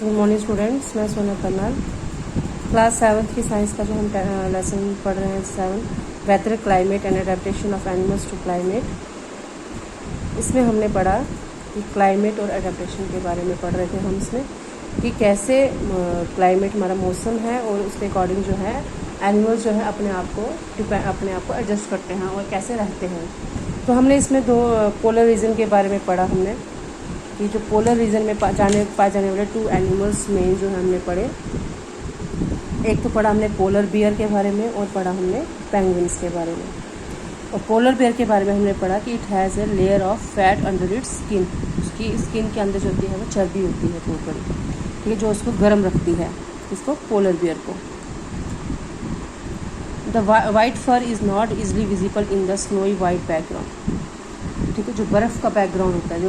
Good morning students, मैं सोना colonel. Class 7 की साइंस का जो हम लेसन पढ़ रहे हैं 7 weather climate and adaptation of animals to climate. इसमें हमने पढ़ा कि क्लाइमेट और एडेप्टेशन के बारे में पढ़ रहे थे हम इसमें कि कैसे क्लाइमेट हमारा मौसम है और उसके अकॉर्डिंग जो है एनिमल्स जो है अपने आप को एडजस्ट करते हैं और कैसे रहते हैं। तो हमने इसमें दो पोलर रीजन के बारे में पढ़ा हमने कि जो पोलर रीजन में पाए जाने वाले 2 एनिमल्स में जो हमने पढ़े, एक तो पढ़ा हमने पोलर बियर के बारे में और पढ़ा हमने पेंगुइन्स के बारे में। और पोलर बियर के बारे में हमने पढ़ा कि it has a layer of fat under its skin. उसकी स्किन के अंदर जो होती है वो चर्बी होती है टोटल, ठीक है, जो उसको गर्म रखती है, इसको पोलर बियर को। The white fur is not easily visible in the snowy white background, ठीक है। जो बर्फ़ का बैकग्राउंड होता है,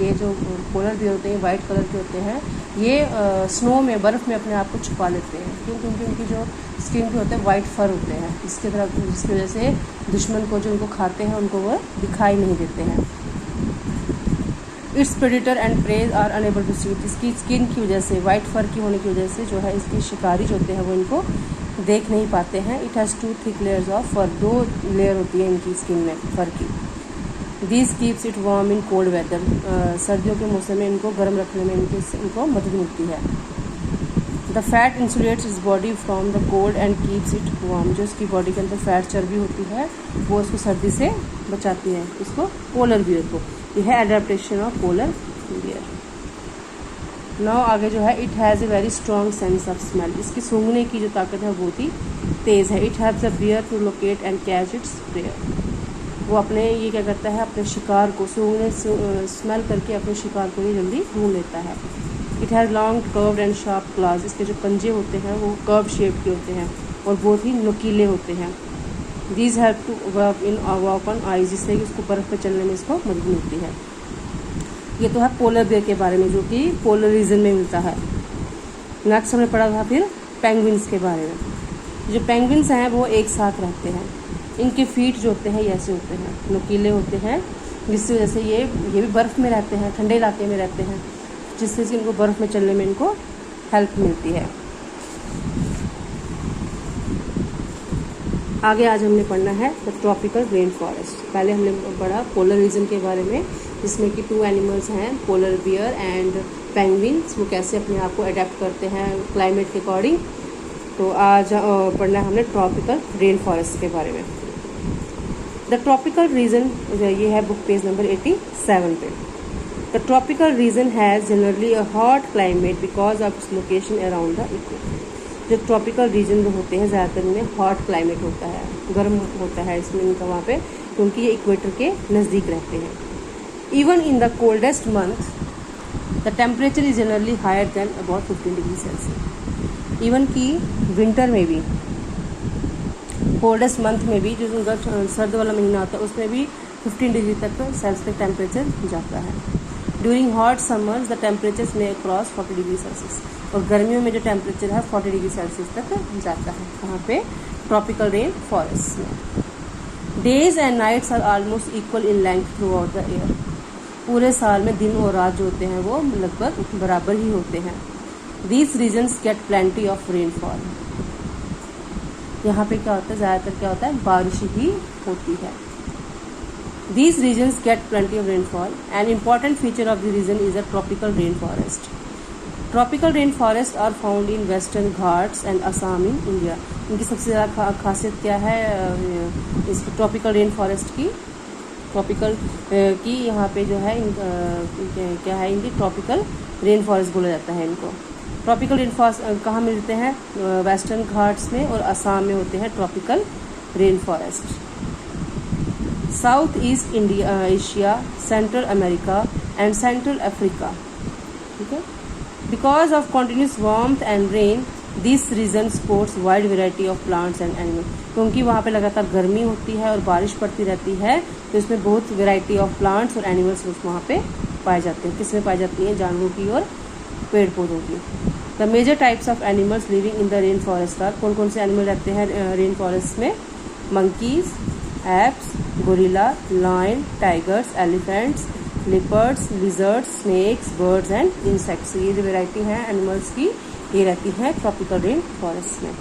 ये जो पोलर बियर होते हैं वाइट कलर के होते हैं, ये स्नो में बर्फ़ में अपने आप को छुपा लेते हैं, क्योंकि उनकी जो स्किन के होते हैं वाइट फर होते हैं, जिसकी वजह से दुश्मन को जो उनको खाते हैं उनको वो दिखाई नहीं देते हैं। Its predator and preys are unable to see, इसकी स्किन की वजह से, वाइट फर की होने की वजह से जो है इसके शिकारी जो होते हैं वो इनको देख नहीं पाते हैं। It has 2 thick layers of fur, 2 layer होती है इनकी स्किन में फर की। This keeps it warm in cold weather, सर्दियों के मौसम में इनको गर्म रखने में इनको मदद मिलती है। The fat insulates its body from the cold and keeps it warm, जो इसकी बॉडी के अंदर फैट चर्बी होती है वो उसको सर्दी से बचाती है, इसको पोलर बियर को। यह है adaptation of polar bear. Now आगे जो है it has a very strong sense of smell, इसकी सूंघने की जो ताकत है बहुत ही तेज़ है। It haves a bear to locate and catch its prey, वो अपने ये क्या करता है, अपने शिकार को सूंघने स्मेल करके अपने शिकार को ये जल्दी ढूंढ लेता है। It has long curved and sharp clause, इसके जो पंजे होते हैं वो कर्व शेप के होते हैं और बहुत ही नुकीले होते हैं। These have to work in walk on eyes, जिससे कि उसको बर्फ़ पे चलने में इसको मदद मिलती है। ये तो है पोलर बियर के बारे में, जो कि पोलर रीजन में मिलता है। नेक्स्ट हमने पढ़ा था फिर पेंगुइन्स के बारे में। जो पेंगुइन्स हैं वो एक साथ रहते हैं, इनके फीट जो होते हैं ये ऐसे होते हैं, नुकीले होते हैं, जिसकी वजह से ये भी बर्फ़ में रहते हैं, ठंडे इलाके में रहते हैं, जिससे कि इनको बर्फ़ में चलने में इनको हेल्प मिलती है। आगे आज हमने पढ़ना है द ट्रॉपिकल रेन फॉरेस्ट। पहले हमने पढ़ा पोलर रीजन के बारे में, जिसमें कि 2 एनिमल्स हैं, पोलर बियर एंड पेंगुइन्स, वो कैसे अपने आप को अडेप्ट करते हैं क्लाइमेट के अकॉर्डिंग। तो आज पढ़ना है हमने ट्रॉपिकल रेन फॉरेस्ट के बारे में। द ट्रॉपिकल रीजन, ये है बुक पेज नंबर 87 पे। The tropical region has generally a hot climate because of its location around the equator. जो ट्रॉपिकल रीजन जो होते हैं ज़्यादातर इनमें हॉट क्लाइमेट होता है, गर्म होता है इसमें इनका वहाँ पे, क्योंकि ये इक्वेटर के नज़दीक रहते हैं। Even in the coldest month the temperature is generally higher than about 15 degree Celsius. Even की विंटर में भी, कोल्डेस्ट मंथ में भी, जो उनका सर्द वाला महीना होता है उसमें भी 15 डिग्री तक सेल्सियस तक टेम्परेचर जाता है। During hot summers the temperatures में क्रॉस 40 डिग्री सेल्सियस, और गर्मियों में जो टेम्परेचर है 40 डिग्री सेल्सियस तक जाता है। कहाँ पे? ट्रॉपिकल रेन फॉरेस्ट में। Days and nights are almost equal in length throughout the year, पूरे साल में दिन और रात जो होते हैं वो लगभग बराबर ही होते हैं। These regions get plenty of rainfall, यहाँ पे क्या होता है, ज़्यादातर क्या होता है, बारिश ही होती है। These regions get plenty of rainfall. An important feature of the region is a tropical rainforest. Tropical rainforests are found in Western Ghats and Assam in India. इनकी सबसे ज़्यादा खासियत क्या है इस ट्रॉपिकल रेन फॉरेस्ट की? ट्रॉपिकल की यहाँ पे जो है क्या है, इनकी ट्रॉपिकल रेन फॉरेस्ट बोला जाता है इनको। ट्रॉपिकल रेन फॉरेस्ट कहाँ मिलते हैं? वेस्टर्न घाट्स में और असम में होते हैं tropical rain forest. South East India, Asia, Central America and Central Africa, ठीक है। Because of continuous warmth and rain this region supports wide variety of plants and animal, क्योंकि वहाँ पे लगातार गर्मी होती है और बारिश पड़ती रहती है, तो इसमें बहुत वेराइटी ऑफ प्लांट्स और एनिमल्स वहाँ पे पाए जाते हैं। किसमें पाई जाती हैं? जानवरों की और पेड़ पौधों की। The major types of animals living in the rain forest are, कौन कौन से एनिमल रहते हैं रेन फॉरेस्ट में? Monkeys, apes, gorilla, lion, tigers, elephants, leopards, lizards, snakes, birds and insects. ये जो वेराइटी है एनिमल्स की, ये रहती है ट्रॉपिकल रेन फॉरेस्ट में।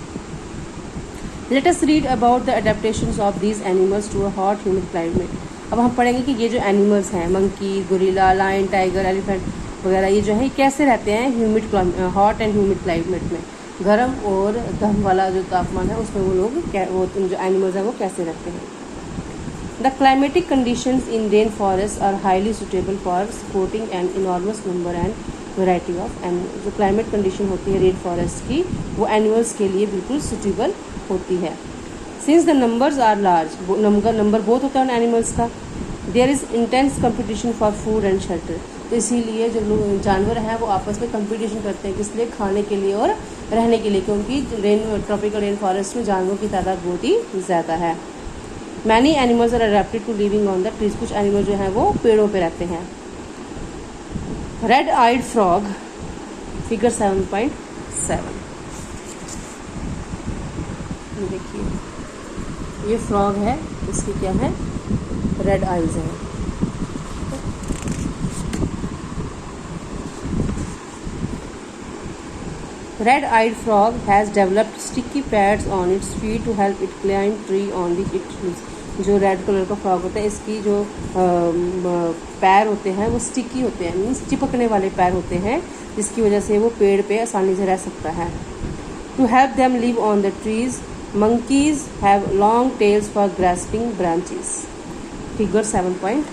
Let us read about the adaptations of these animals to a hot humid climate. अब हम पढ़ेंगे कि ये जो एनिमल्स हैं, monkey, gorilla, lion, tiger, elephant वगैरह, ये जो है कैसे रहते हैं humid, hot and humid climate में, गर्म और दम वाला जो तापमान है उसमें वो लोग वो जो एनिमल्स हैं वो कैसे रहते हैं। The climatic conditions in rain forest are highly suitable for supporting an enormous number and variety of animals. जो क्लाइमेट कंडीशन होती है रेन फॉरेस्ट की, वो एनिमल्स के लिए बिल्कुल सुटेबल होती है। Since the numbers are large, number बहुत होता है उन एनिमल्स का, there is intense competition for food and shelter. तो इसीलिए जो जानवर हैं वो आपस में कंपटीशन करते हैं, किस लिए, खाने के लिए और रहने के लिए, क्योंकि ट्रॉपिकल रेन फॉरेस्ट में जानवरों की तादाद बहुत ही ज़्यादा है। Many animals are adapted to living on the trees. कुछ एनिमल जो हैं वो पेड़ों पे रहते हैं। Red eyed frog, figure 7.7। देखिए ये फ्रॉग है, इसकी क्या है, रेड आइज है। Red-eyed frog has developed sticky pads on its feet to help it climb tree on which it lives. जो रेड कलर का फ्रॉग होता है, इसकी जो पैर होते हैं वो स्टिकी होते हैं, मीन्स चिपकने वाले पैर होते हैं, जिसकी वजह से वो पेड़ पे आसानी से रह सकता है। To help them live on the trees, monkeys have long tails for grasping branches. Figure 7.8।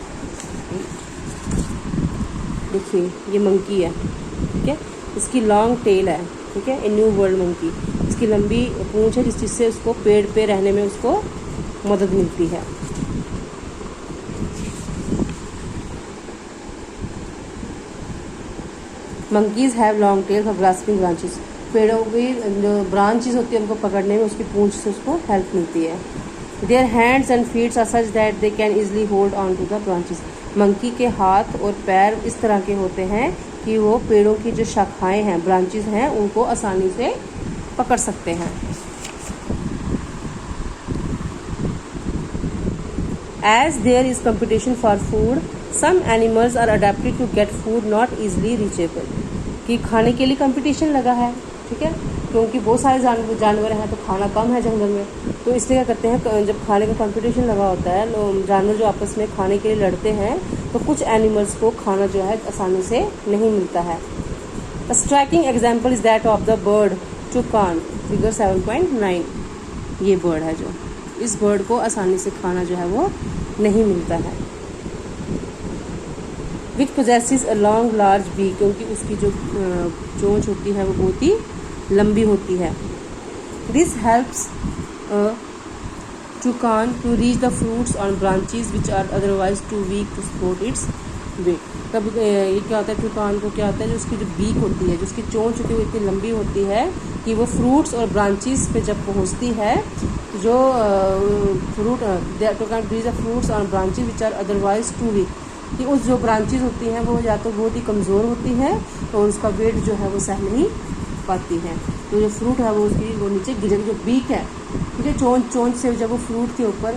देखिए ये मंकी है, ठीक है, इसकी लॉन्ग टेल है, ठीक है, ए न्यू वर्ल्ड मंकी। इसकी लंबी पूंछ है जिस चीज़ से उसको पेड़ पे रहने में उसको मदद मिलती है। Monkeys have long tail for grasping branches. पेड़ों की जो ब्रांचेस होती है उनको पकड़ने में उसकी पूंछ से उसको हेल्प मिलती है। Their hands and feets are such that they can easily hold on to the branches. Monkey के हाथ और पैर इस तरह के होते हैं कि वो पेड़ों की जो शाखाएं हैं, ब्रांचेस हैं, उनको आसानी से पकड़ सकते हैं। As there is competition for food, some animals are adapted to get food not easily reachable. कि खाने के लिए कंपटीशन लगा है, ठीक है, क्योंकि बहुत सारे जानवर हैं तो खाना कम है जंगल में, तो इसलिए क्या करते हैं, जब खाने का कंपटीशन लगा होता है, जानवर जो आपस में खाने के लिए लड़ते हैं, तो कुछ एनिमल्स को खाना जो है आसानी से नहीं मिलता है। A striking example is that of the bird toucan, figure 7.9। ये बर्ड है जो, इस बर्ड को आसानी से खाना जो है वो नहीं मिलता है। Which possesses a long large beak, क्योंकि उसकी जो चोंच होती है वो बहुत ही लंबी होती है। This helps toucan to reach the fruits on branches which are otherwise too weak to support its weight। तब ये क्या होता है, toucan को क्या होता है, जो उसकी जो बीक होती है, जो उसकी चोंच होती है, वो इतनी लंबी होती है कि वो फ्रूट्स और ब्रांचेस पे जब पहुंचती है, तो जो fruit toucan reach the fruits on branches which are otherwise too weak, कि उस जो ब्रांचेस होती हैं वो या तो बहुत ही कमज़ोर होती है और उसका वेट जो है वो सह नहीं पाती है, तो जो फ्रूट है वो नीचे गिर, जो बीक है, ठीक है, चोंच से जब वो फ्रूट के ऊपर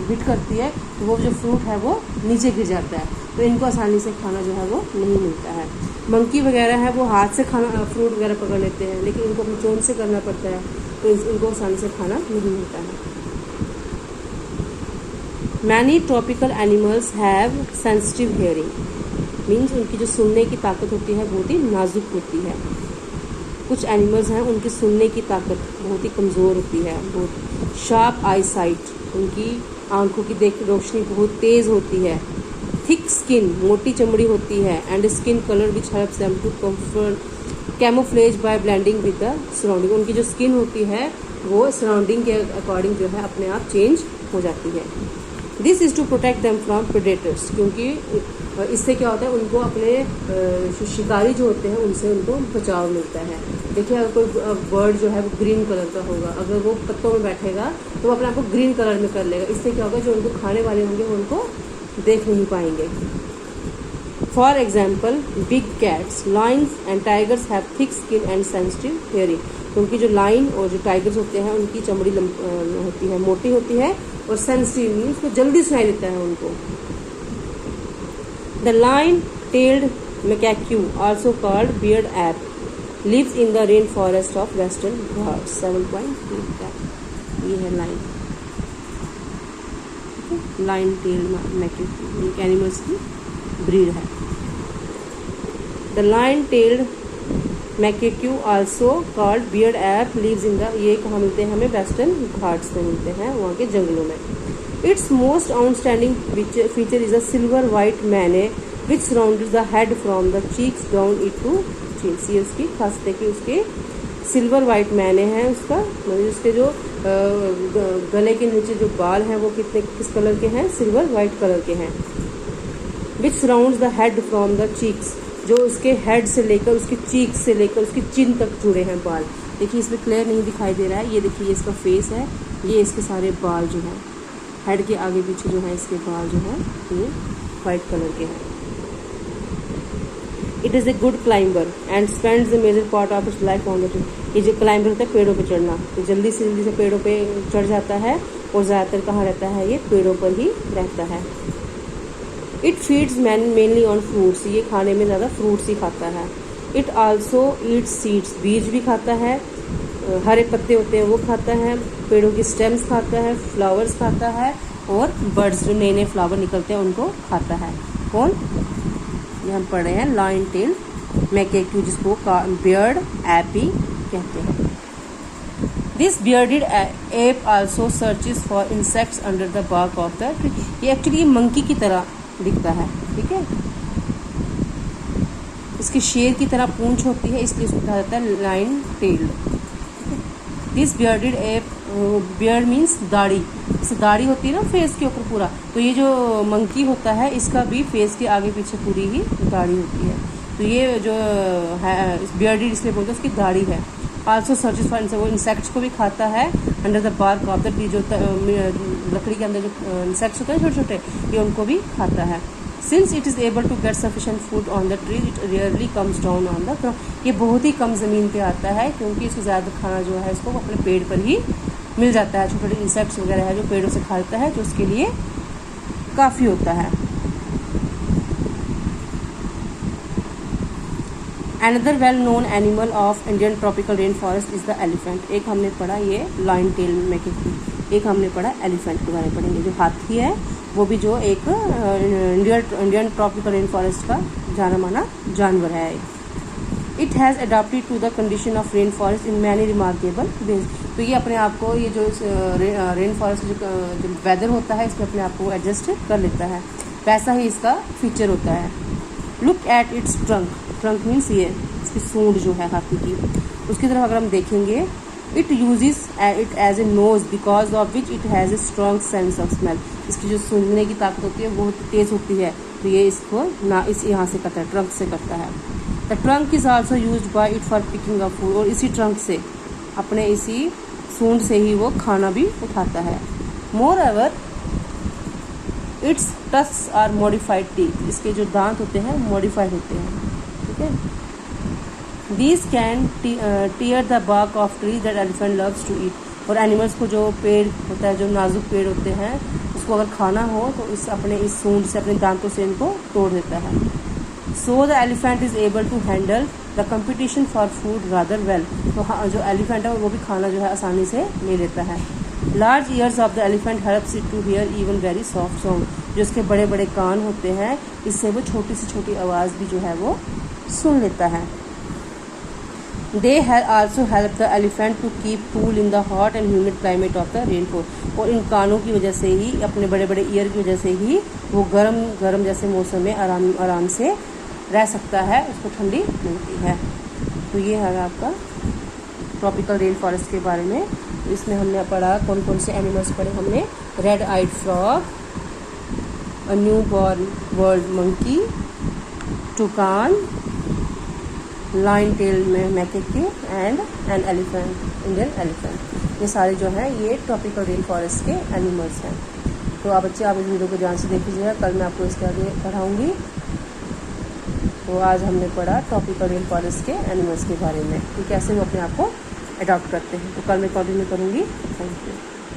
हिट करती है तो वो जो फ्रूट है वो नीचे गिर जाता है, तो इनको आसानी से खाना जो है वो नहीं मिलता है। मंकी वगैरह है वो हाथ से खाना फ्रूट वगैरह पकड़ लेते हैं, लेकिन इनको अपनी चोंच से करना पड़ता है, तो इनको आसानी से खाना नहीं मिलता है। Many tropical animals have sensitive hearing, means उनकी जो सुनने की ताकत होती है बहुत ही नाजुक होती है। कुछ एनिमल्स हैं उनकी सुनने की ताकत बहुत ही कमज़ोर होती है, बहुत शार्प आई साइट, उनकी आंखों की रोशनी बहुत तेज़ होती है। थिक स्किन, मोटी चमड़ी होती है, and skin colour which helps them to camouflage by blending with the surrounding. उनकी जो स्किन होती है वो सराउंडिंग के अकॉर्डिंग जो है अपने आप चेंज हो जाती है। This is to protect them from predators, क्योंकि इससे क्या होता है, उनको अपने शिकारी जो होते हैं उनसे उनको बचाव मिलता है। देखिए अगर कोई बर्ड जो है वो ग्रीन कलर का होगा, अगर वो पत्तों में बैठेगा तो वो अपने आप को ग्रीन कलर में कर लेगा, इससे क्या होगा, जो उनको खाने वाले होंगे वो उनको देख नहीं पाएंगे। For example big cats, Lions and tigers have thick skin and sensitive hearing, क्योंकि जो लाइन और जो टाइगर्स होते हैं उनकी चमड़ी होती है, मोटी होती है और सेंसिटिव, उसको जल्दी सुनाई देता है उनको। The The lion-tailed macaque, also called beard ape, lives in the rainforest of Western Ghats. 7.3 ये है लाइन, लाइन टेल्ड मैकेक्यू, एक एनिमल्स की ब्रीड है. The lion tailed macaque also called beard ape lives in the, ये कहाँ मिलते हैं हमें, वेस्टर्न घाट्स में मिलते हैं, वहाँ के जंगलों में. Its most outstanding feature is a silver white mane which surrounds the head from the cheeks down it to chins. ये उसकी खासियत है कि उसके सिल्वर वाइट मैने हैं, उसका मतलब उसके जो गले के नीचे जो बाल हैं वो किस कलर के हैं, सिल्वर वाइट कलर के हैं. Which surrounds the head from the cheeks, जो उसके हेड से लेकर उसकी चीक से लेकर उसकी चिन तक जुड़े हैं बाल. देखिए इसमें क्लियर नहीं दिखाई दे रहा है, ये देखिए इसका फेस है, ये इसके सारे बाल जो हैं हेड के आगे पीछे जो है इसके बाल जो हैं ये वाइट कलर के हैं. It is a good climber and spends the major part of its life on the tree. ये जो क्लाइंबर होता है पेड़ों पे चढ़ना, तो जल्दी से पेड़ों पे चढ़ जाता है और ज़्यादातर कहाँ रहता है, ये पेड़ों पर ही रहता है. It feeds mainly on fruits, ये खाने में ज़्यादा फ्रूट्स ही खाता है. इट आल्सो ईट्स सीड्स, बीज भी खाता है, हरे पत्ते होते हैं वो खाता है, पेड़ों की स्टेम्स खाता है, फ्लावर्स खाता है, और बर्ड्स जो नए नए फ्लावर निकलते हैं उनको खाता है. कौन, ये हम पढ़ रहे हैं लाइन टेल मैकेक्यू, जिसको बियर्ड एपी कहते हैं. This bearded ape also searches for insects under the bark of the tree. ये एक्चुअली मंकी की तरह दिखता है, ठीक है, इसकी शेर की तरह पूंछ होती है, इसलिए इसको कहा जाता है line tailed. This bearded app, beard means दाढ़ी, जैसे दाढ़ी होती है ना फेस के ऊपर पूरा, तो ये जो मंकी होता है इसका भी फेस के आगे पीछे पूरी ही दाढ़ी होती है. तो ये जो है बियर्डेड इसलिए बोलते हैं, उसकी दाढ़ी है. आल्सो सर्चेस फॉर, वो इंसेक्ट्स को भी खाता है under the bark of the tree, जो लकड़ी के अंदर जो इंसेक्ट्स होते हैं छोटे छोटे, ये उनको भी खाता है. Since it is able to get sufficient food on the tree it rarely comes down on the ground. ये बहुत ही कम ज़मीन पे आता है क्योंकि इसको ज़्यादा खाना जो है इसको अपने पेड़ पर ही मिल जाता है. छोटे छोटे इंसेक्ट्स वगैरह है जो पेड़ों से खाता है, जो उसके लिए काफ़ी होता है. Another well-known animal of Indian tropical rainforest is the elephant. एक हमने पढ़ा ये लाइन टेल मैकेक्यू, एक हमने पढ़ा एलिफेंट के बारे में पढ़ेंगे. जो हाथी है वो भी जो एक इंडियन ट्रॉपिकल रेन फॉरेस्ट का जाना माना जानवर है. It has adopted to the condition of rain forest in many remarkable ways. तो ये अपने आप को, ये जो रेन फॉरेस्ट जो वेदर होता है इसमें अपने आप को एडजस्ट कर लेता है, वैसा ही इसका फीचर होता है. Look at its trunk, trunk means ये इसकी सूंड जो है हाथी की, उसकी तरफ अगर हम देखेंगे, it uses it as a nose because of which it has a strong sense of smell. इसकी जो सूंघने की ताकत होती है बहुत तेज़ होती है, तो ये इसको ना इस यहाँ से करता है, ट्रंक से करता है. The trunk is also used by it for picking up food, और इसी ट्रंक से, अपने इसी सूंड से ही वो खाना भी उठाता है. Moreover its tusks are modified teeth, इसके जो दांत होते हैं मॉडिफाइड होते हैं, ठीक है. These can tear the bark of tree that elephant loves to eat. और एनिमल्स को जो पेड़ होता है, जो नाजुक पेड़ होते हैं, उसको अगर खाना हो तो इस सूंड से, अपने दांतों से इनको तोड़ देता है. So the elephant is able to handle the competition for food rather well. तो जो एलिफेंट है वो भी खाना जो है आसानी से ले लेता है. Large ears of the elephant helps it to hear even very soft song. जो उसके बड़े बड़े कान होते हैं, इससे वो छोटी से छोटी आवाज़ भी जो है वो सुन लेता है. They have also helped the elephant to keep cool in the hot and humid climate of the rainforest. और इन कानों की वजह से ही, अपने बड़े बड़े ईयर की वजह से ही वो गर्म जैसे मौसम में आराम से रह सकता है, उसको ठंडी मिलती है. तो ये है आपका ट्रॉपिकल रेन फॉरेस्ट के बारे में. इसमें हमने पढ़ा कौन कौन से एनिमल्स पढ़े हमने. Red eyed frog, a new born world monkey, toucan, lion tail में macaque and an elephant, Indian elephant. ये सारे जो हैं ये ट्रॉपिकल रेन फॉरेस्ट के एनिमल्स हैं. तो आप बच्चे, आप इस वीडियो को ध्यान से देख लीजिएगा, कल मैं आपको इसके आगे पढ़ाऊँगी. तो आज हमने पढ़ा ट्रॉपिकल रेन फॉरेस्ट के एनिमल्स के बारे में कि कैसे वो अपने आप को अडॉप्ट करते हैं. तो कल मैं कंटिन्यू करूँगी. Thank you.